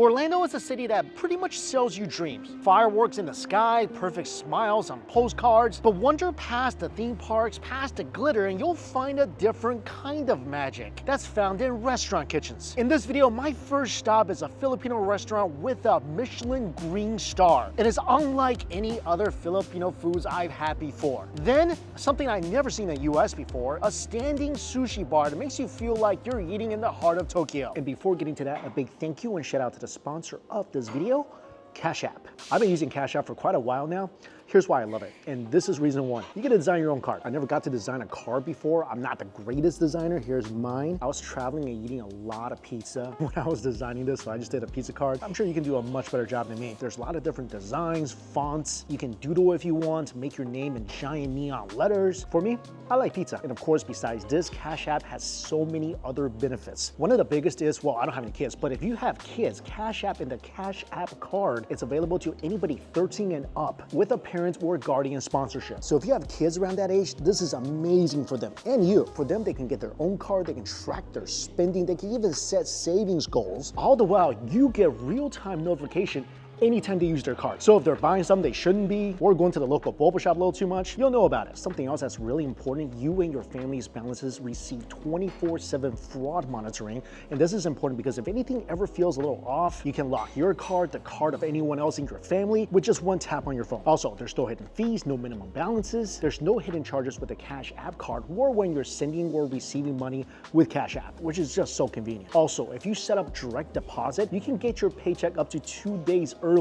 Orlando is a city that pretty much sells you dreams. Fireworks in the sky, perfect smiles on postcards, but wander past the theme parks, past the glitter, and you'll find a different kind of magic that's found in restaurant kitchens. In this video, my first stop is a Filipino restaurant with a Michelin Green Star. It is unlike any other Filipino foods I've had before. Then, something I've never seen in the US before, a standing sushi bar that makes you feel like you're eating in the heart of Tokyo. And before getting to that, a big thank you and shout out to the sponsor of this video, Cash App. I've been using Cash App for quite a while now. Here's why I love it, and this is reason one. You get to design your own card. I never got to design a card before. I'm not the greatest designer. Here's mine. I was traveling and eating a lot of pizza when I was designing this, so I just did a pizza card. I'm sure you can do a much better job than me. There's a lot of different designs, fonts. You can doodle if you want, make your name in giant neon letters. For me, I like pizza. And of course, besides this, Cash App has so many other benefits. One of the biggest is, well, I don't have any kids, but if you have kids, Cash App and the Cash App card, it's available to anybody 13 and up with a parent or guardian sponsorship. So if you have kids around that age, this is amazing for them and you. For them, they can get their own card, they can track their spending, they can even set savings goals. All the while, you get real-time notification anytime they use their card. So if they're buying something they shouldn't be, or going to the local boba shop a little too much, you'll know about it. Something else that's really important, you and your family's balances receive 24/7 fraud monitoring. And this is important because if anything ever feels a little off, you can lock your card, the card of anyone else in your family, with just one tap on your phone. Also, there's no hidden fees, no minimum balances. There's no hidden charges with the Cash App card or when you're sending or receiving money with Cash App, which is just so convenient. Also, if you set up direct deposit, you can get your paycheck up to 2 days earlier.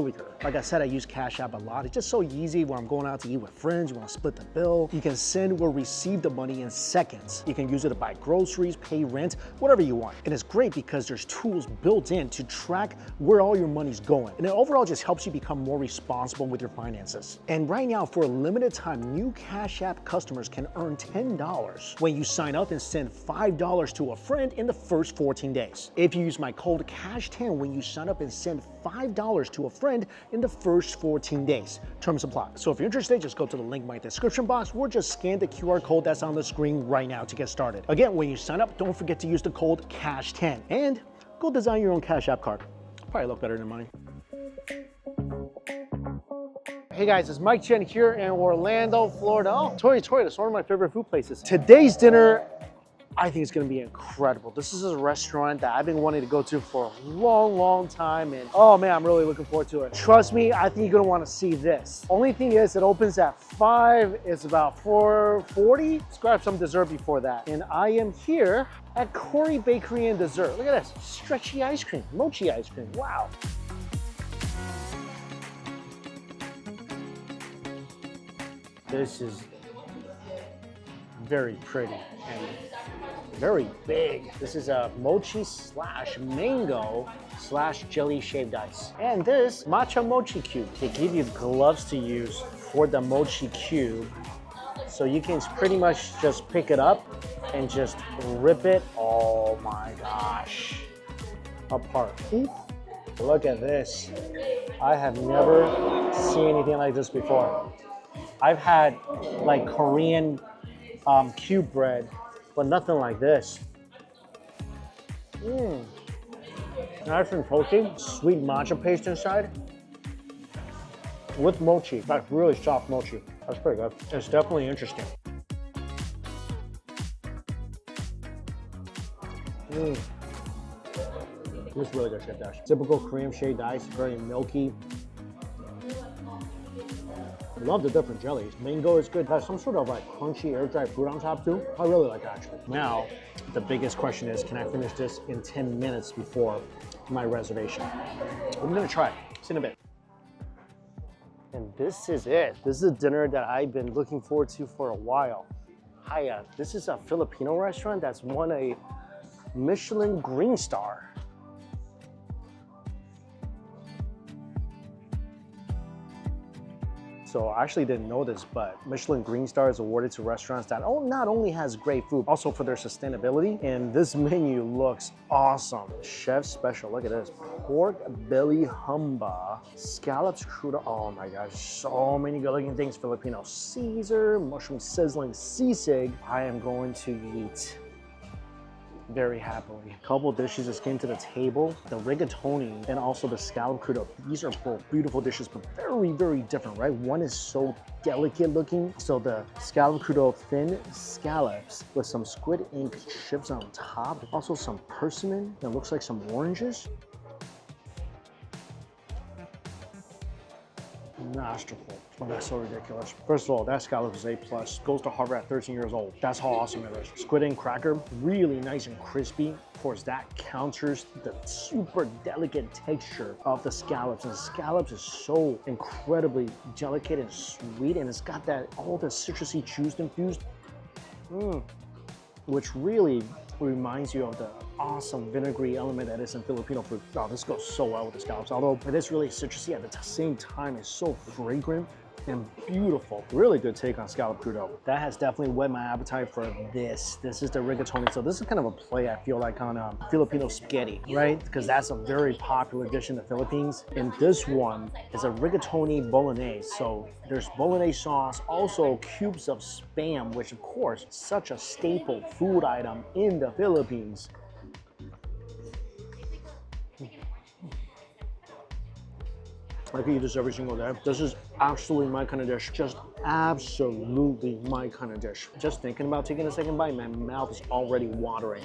Like I said, I use Cash App a lot. It's just so easy when I'm going out to eat with friends, you want to split the bill. You can send or receive the money in seconds. You can use it to buy groceries, pay rent, whatever you want. And it's great because there's tools built in to track where all your money's going. And it overall just helps you become more responsible with your finances. And right now, for a limited time, new Cash App customers can earn $10 when you sign up and send $5 to a friend in the first 14 days. If you use my code CASH10 when you sign up and send $5 to a friend in the first 14 days. Terms apply. So if you're interested, just go to the link in my description box or just scan the QR code that's on the screen right now to get started. Again, when you sign up, don't forget to use the code CASH10 and go design your own Cash App card. Probably look better than mine. Hey guys, it's Mike Chen here in Orlando, Florida. Oh, Toy, that's one of my favorite food places. Today's dinner, I think it's gonna be incredible. This is a restaurant that I've been wanting to go to for a long time, and oh man, I'm really looking forward to it. Trust me, I think you're gonna wanna see this. Only thing is, it opens at 5, it's about 4:40. Let's grab some dessert before that. And I am here at KŌRI Bakery and Dessert. Look at this, stretchy ice cream, mochi ice cream, wow. This is very pretty and very big. This is a mochi slash mango slash jelly shaved ice. And this matcha mochi cube. They give you gloves to use for the mochi cube. So you can pretty much just pick it up and just rip it, oh my gosh, apart. Look at this. I have never seen anything like this before. I've had like Korean cube bread, but nothing like this. Nice and toasty, sweet matcha paste inside with mochi, like really soft mochi. That's pretty good. It's definitely interesting. It's really good shaved ice. Typical Korean shaved ice, very milky. Love the different jellies. Mango is good. Has some sort of like crunchy air-dried fruit on top too. I really like it actually. Now, the biggest question is, can I finish this in 10 minutes before my reservation? I'm gonna try it. See in a bit. And this is it. This is a dinner that I've been looking forward to for a while. Hiya. This is a Filipino restaurant that's won a Michelin Green Star. So I actually didn't know this, but Michelin Green Star is awarded to restaurants that not only has great food, also for their sustainability. And this menu looks awesome. Chef's special, look at this. Pork belly humba, scallops cruda. Oh my gosh, so many good looking things. Filipino Caesar, mushroom sizzling sisig. I am going to eat very happily. A couple dishes just came to the table. The rigatoni and also the scallop crudo. These are both beautiful dishes, but very, very different, right? One is so delicate looking. So the scallop crudo, thin scallops with some squid ink chips on top. Also some persimmon that looks like some oranges. Masterful. Oh, that's so ridiculous. First of all, that scallop is A+. Goes to Harvard at 13 years old. That's how awesome it is. Squid ink cracker, really nice and crispy. Of course, that counters the super delicate texture of the scallops. And the scallops is so incredibly delicate and sweet, and it's got that all the citrusy juice infused, which really reminds you of the awesome vinegary element that is in Filipino food. Oh, this goes so well with the scallops. Although it is really citrusy, at the same time, it's so fragrant and beautiful. Really good take on scallop crudo. That has definitely whet my appetite for this. This is the rigatoni. So this is kind of a play, I feel like, on Filipino spaghetti, right? Because that's a very popular dish in the Philippines. And this one is a rigatoni bolognese. So there's bolognese sauce, also cubes of Spam, which of course, such a staple food item in the Philippines. I could eat this every single day. This is absolutely my kind of dish. Just absolutely my kind of dish. Just thinking about taking a second bite, my mouth is already watering.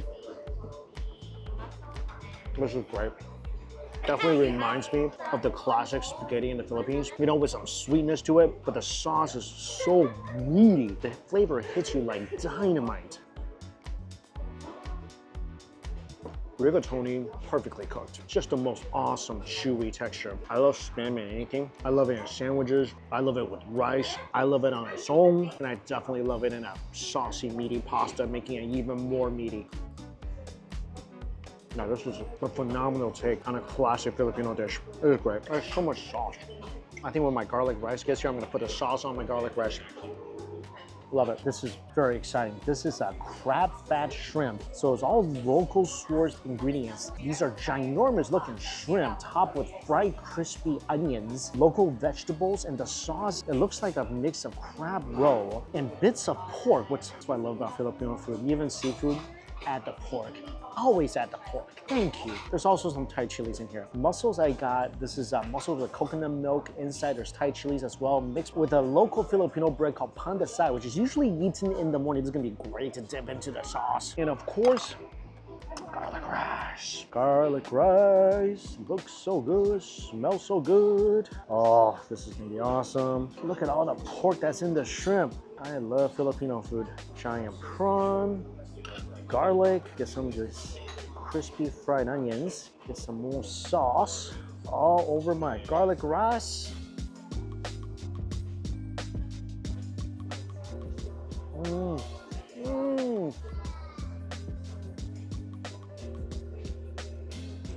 This is great. Definitely reminds me of the classic spaghetti in the Philippines. You know, with some sweetness to it, but the sauce is so meaty. The flavor hits you like dynamite. Rigatoni, perfectly cooked. Just the most awesome chewy texture. I love Spam in anything. I love it in sandwiches. I love it with rice. I love it on its own. And I definitely love it in a saucy, meaty pasta, making it even more meaty. Now, this is a phenomenal take on a classic Filipino dish. It is great. There's so much sauce. I think when my garlic rice gets here, I'm gonna put the sauce on my garlic rice. Love it. This is very exciting. This is a crab fat shrimp. So it's all local sourced ingredients. These are ginormous looking shrimp topped with fried crispy onions, local vegetables, and the sauce, it looks like a mix of crab roe and bits of pork, which is what I love about Filipino food. Even seafood, add the pork. Always add the pork. Thank you. There's also some Thai chilies in here. Mussels I got, this is mussels with coconut milk. Inside there's Thai chilies as well, mixed with a local Filipino bread called pandesal, which is usually eaten in the morning. This is gonna be great to dip into the sauce. And of course, garlic rice. Garlic rice. Looks so good, smells so good. Oh, this is gonna be awesome. Look at all the pork that's in the shrimp. I love Filipino food. Giant prawn. Garlic, get some of this crispy fried onions, get some more sauce all over my garlic rice.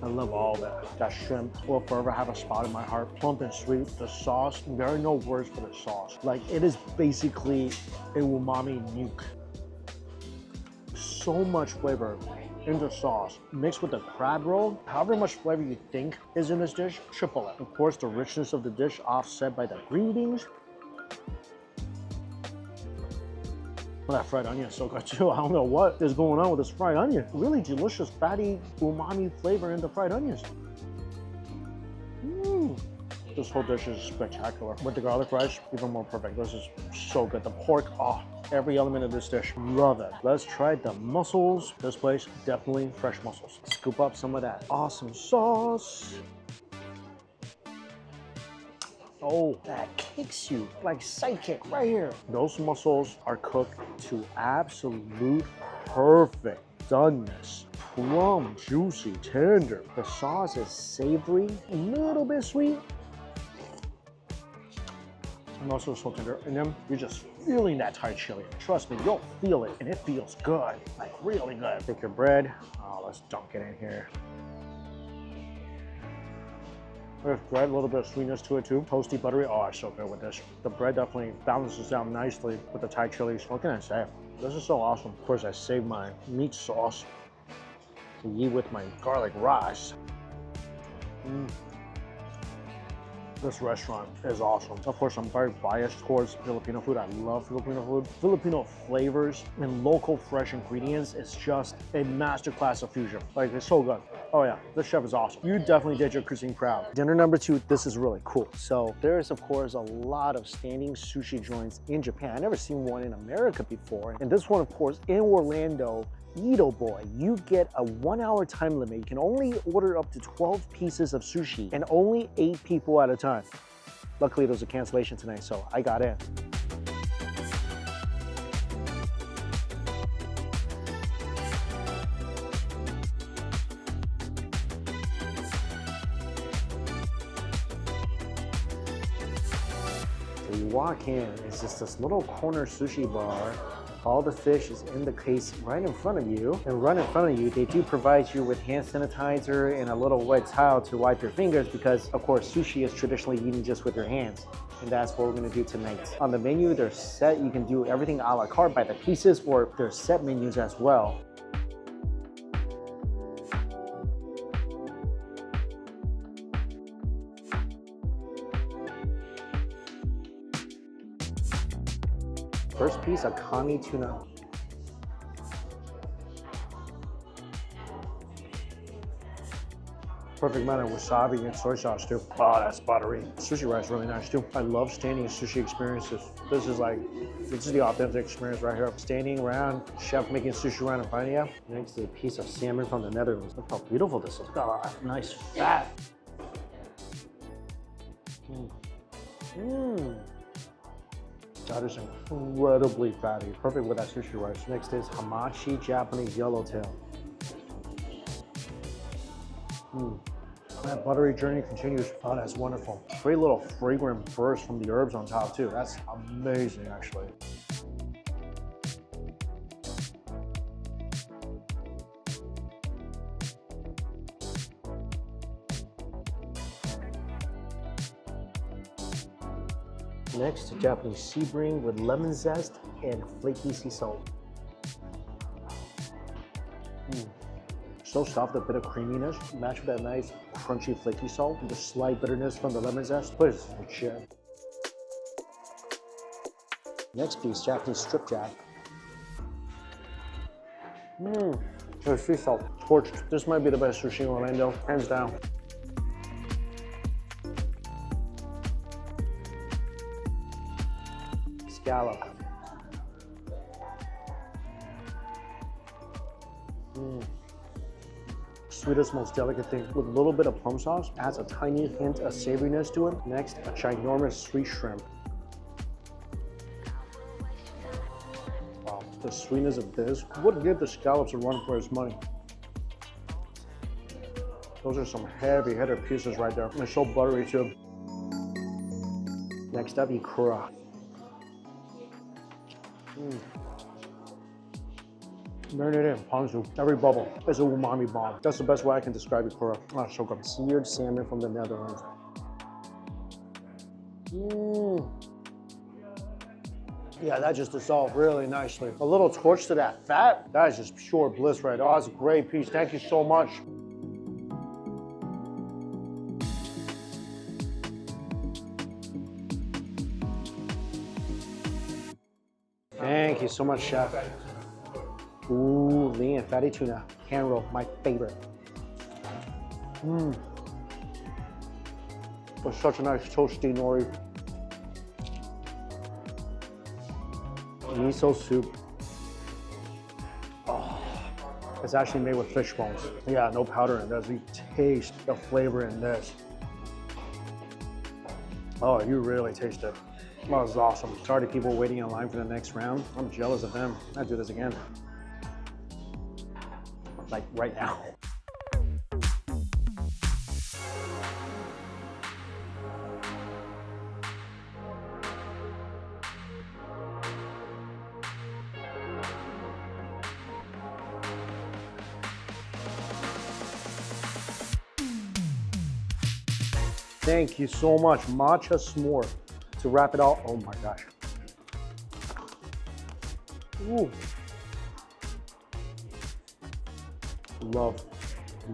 I love all that. That shrimp will forever have a spot in my heart. Plump and sweet. The sauce, there are no words for the sauce. Like, it is basically a umami nuke. So much flavor in the sauce mixed with the crab roll. However much flavor you think is in this dish, triple it. Of course, the richness of the dish offset by the green beans. Well, that fried onion is so good too. I don't know what is going on with this fried onion. Really delicious, fatty, umami flavor in the fried onions. This whole dish is spectacular. With the garlic rice, even more perfect. This is so good. The pork, oh, every element of this dish, love it. Let's try the mussels. This place, definitely fresh mussels. Scoop up some of that awesome sauce. Oh, that kicks you like sidekick right here. Those mussels are cooked to absolute perfect doneness. Plum, juicy, tender. The sauce is savory, a little bit sweet. And also so tender. And then you're just feeling that Thai chili. Trust me, you'll feel it, and it feels good, like really good. Take your bread. Oh, let's dunk it in here. There's bread, a little bit of sweetness to it too. Toasty, buttery. Oh, it's so good with this. The bread definitely balances out nicely with the Thai chilies. What can I say? This is so awesome. Of course, I saved my meat sauce to eat with my garlic rice. This restaurant is awesome. Of course, I'm very biased towards Filipino food. I love Filipino food. Filipino flavors and local fresh ingredients is just a masterclass of fusion. Like, it's so good. Oh yeah, this chef is awesome. You definitely did your cuisine proud. Dinner number 2, this is really cool. So there's, of course, a lot of standing sushi joints in Japan. I've never seen one in America before. And this one, of course, in Orlando, Edoboy, you get a 1-hour time limit. You can only order up to 12 pieces of sushi and only 8 people at a time. Luckily, there was a cancellation tonight, so I got in. So you walk in, it's just this little corner sushi bar. All the fish is in the case right in front of you. And right in front of you, they do provide you with hand sanitizer and a little wet towel to wipe your fingers because, of course, sushi is traditionally eaten just with your hands. And that's what we're gonna do tonight. On the menu, they're set. You can do everything a la carte by the pieces, or there's set menus as well. First piece of KŌRI tuna. Perfect amount of wasabi and soy sauce too. Oh, that's buttery. Sushi rice is really nice too. I love standing sushi experiences. This is the authentic experience right here. Standing around, chef making sushi right in front of you. Next is a piece of salmon from the Netherlands. Look how beautiful this is. Look at that nice fat. That is incredibly fatty. Perfect with that sushi rice. Next is hamachi Japanese yellowtail. That buttery journey continues. Oh, that's wonderful. Great little fragrant burst from the herbs on top too. That's amazing, actually. Next, Japanese sea bream with lemon zest and flaky sea salt. So soft, a bit of creaminess, matched with that nice crunchy flaky salt and the slight bitterness from the lemon zest. But it's legit. Next piece, Japanese strip jack. The sea salt, torched. This might be the best sushi in Orlando, hands down. Scallop. Sweetest, most delicate thing. With a little bit of plum sauce, adds a tiny hint of savoriness to it. Next, a ginormous sweet shrimp. Wow, the sweetness of this would give the scallops a run for its money. Those are some heavy hitter pieces right there. They're so buttery too. Next up, KŌRI. Marinated in ponzu. Every bubble is a umami bomb. That's the best way I can describe it, KŌRI. Ah, so good. Seared salmon from the Netherlands. Yeah, that just dissolved really nicely. A little torch to that fat. That is just pure bliss right there. Oh, that's a great piece. Thank you so much. Thank you so much, chef. Ooh, lean and fatty tuna. Hand roll, my favorite. It's such a nice toasty nori. Miso soup. Oh, it's actually made with fish bones. Yeah, no powder in this. You taste the flavor in this. Oh, you really taste it. Oh, this is awesome. Sorry to people waiting in line for the next round. I'm jealous of them. I'd do this again. Like right now. Thank you so much. Matcha s'more. To wrap it all, oh my gosh. Ooh. Love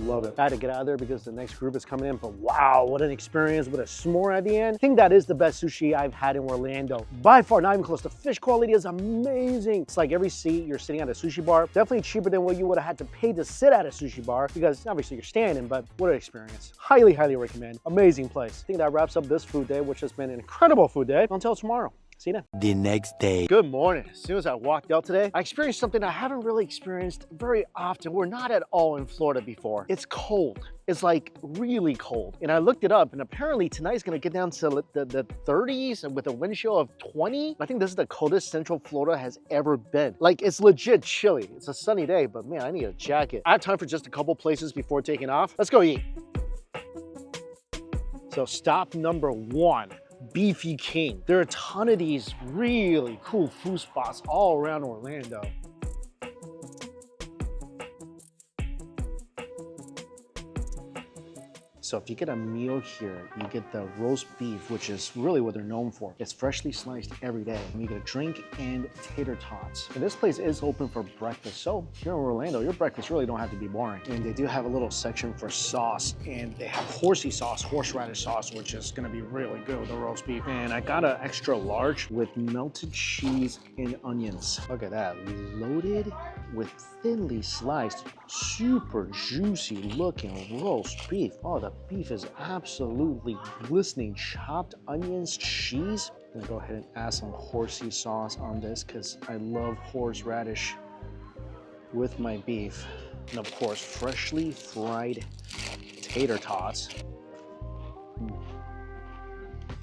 Love it. I had to get out of there because the next group is coming in, but wow, what an experience with a s'more at the end. I think that is the best sushi I've had in Orlando. By far, not even close. The fish quality is amazing. It's like every seat you're sitting at a sushi bar. Definitely cheaper than what you would have had to pay to sit at a sushi bar because obviously you're standing, but what an experience. Highly, highly recommend. Amazing place. I think that wraps up this food day, which has been an incredible food day. Until tomorrow. See you then. The next day. Good morning. As soon as I walked out today, I experienced something I haven't really experienced very often. We're not at all in Florida before. It's cold. It's like really cold. And I looked it up and apparently tonight's gonna get down to the 30s with a wind chill of 20. I think this is the coldest Central Florida has ever been. Like it's legit chilly. It's a sunny day, but man, I need a jacket. I have time for just a couple places before taking off. Let's go eat. So stop number 1. Beefy King. There are a ton of these really cool food spots all around Orlando. So if you get a meal here, you get the roast beef, which is really what they're known for. It's freshly sliced every day. And you get a drink and tater tots. And this place is open for breakfast. So here in Orlando, your breakfast really don't have to be boring. And they do have a little section for sauce. And they have horsey sauce, horseradish sauce, which is gonna be really good with the roast beef. And I got an extra large with melted cheese and onions. Look at that, loaded with thinly sliced, super juicy looking roast beef. Oh, the beef is absolutely glistening. Chopped onions, cheese. I'm gonna go ahead and add some horsey sauce on this because I love horseradish with my beef. And of course, freshly fried tater tots.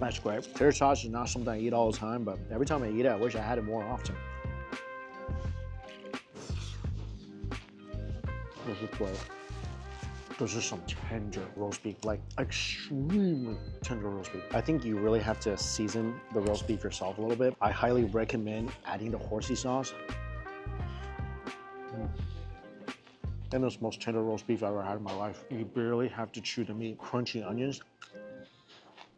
That's great. Tater tots is not something I eat all the time, but every time I eat it, I wish I had it more often. This is some tender roast beef, like extremely tender roast beef. I think you really have to season the roast beef yourself a little bit. I highly recommend adding the horsey sauce. And it's the most tender roast beef I've ever had in my life. You barely have to chew the meat. Crunchy onions.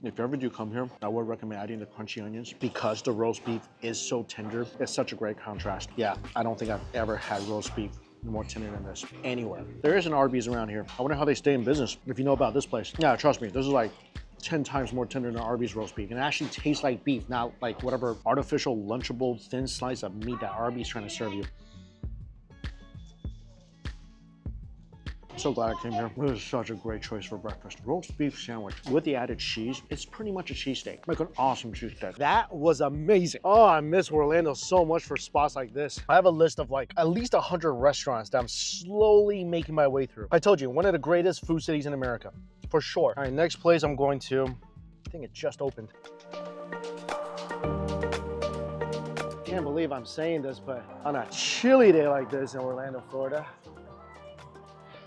If you ever do come here, I would recommend adding the crunchy onions because the roast beef is so tender. It's such a great contrast. Yeah, I don't think I've ever had roast beef more tender than this anywhere. There is an Arby's around here. I wonder how they stay in business if you know about this place. Yeah, trust me, this is like 10 times more tender than Arby's roast beef. And it actually tastes like beef, not like whatever artificial lunchable thin slice of meat that Arby's trying to serve you. I'm so glad I came here. This is such a great choice for breakfast. Roast beef sandwich with the added cheese. It's pretty much a cheesesteak. Like an awesome cheesesteak. That was amazing. Oh, I miss Orlando so much for spots like this. I have a list of like at least 100 restaurants that I'm slowly making my way through. I told you, one of the greatest food cities in America, for sure. All right, next place I'm going to, I think it just opened. Can't believe I'm saying this, but on a chilly day like this in Orlando, Florida,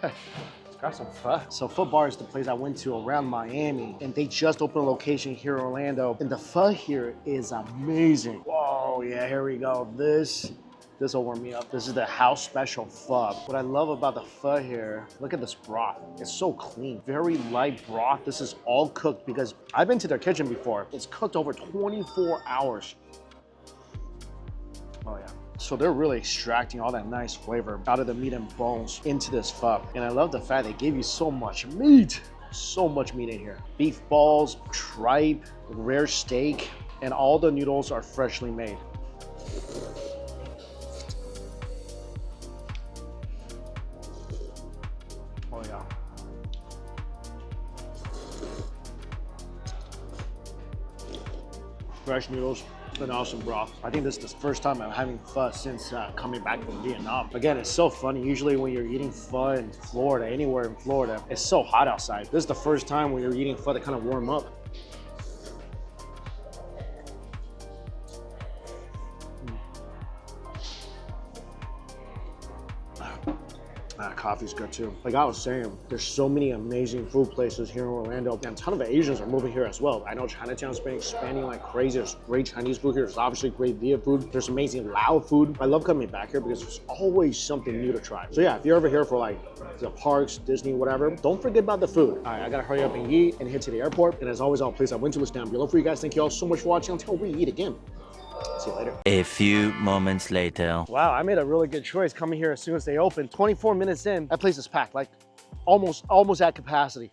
it's got some pho. So Pho Bar is the place I went to around Miami, and they just opened a location here in Orlando, and the pho here is amazing. Whoa, yeah, here we go. This will warm me up. This is the house special pho. What I love about the pho here, look at this broth. It's so clean, very light broth. This is all cooked because I've been to their kitchen before. It's cooked over 24 hours. Oh yeah. So they're really extracting all that nice flavor out of the meat and bones into this pho. And I love the fact they gave you so much meat. So much meat in here. Beef balls, tripe, rare steak, and all the noodles are freshly made. Oh yeah. Fresh noodles. An awesome broth. I think this is the first time I'm having pho since coming back from Vietnam. Again, it's so funny. Usually when you're eating pho in Florida, anywhere in Florida, it's so hot outside. This is the first time when you're eating pho to kind of warm up. Coffee's good too. Like I was saying, there's so many amazing food places here in Orlando, and a ton of Asians are moving here as well. I know Chinatown's been expanding like crazy. There's great Chinese food here. There's obviously great Viet food. There's amazing Lao food. I love coming back here because there's always something new to try. So yeah, if you're ever here for like the parks, Disney, whatever, don't forget about the food. All right, I gotta hurry up and eat and head to the airport. And as always, all place I went to is down below for you guys. Thank you all so much for watching. Until we eat again. See you later. A few moments later. Wow, I made a really good choice coming here as soon as they opened. 24 minutes in, that place is packed. Like almost at capacity.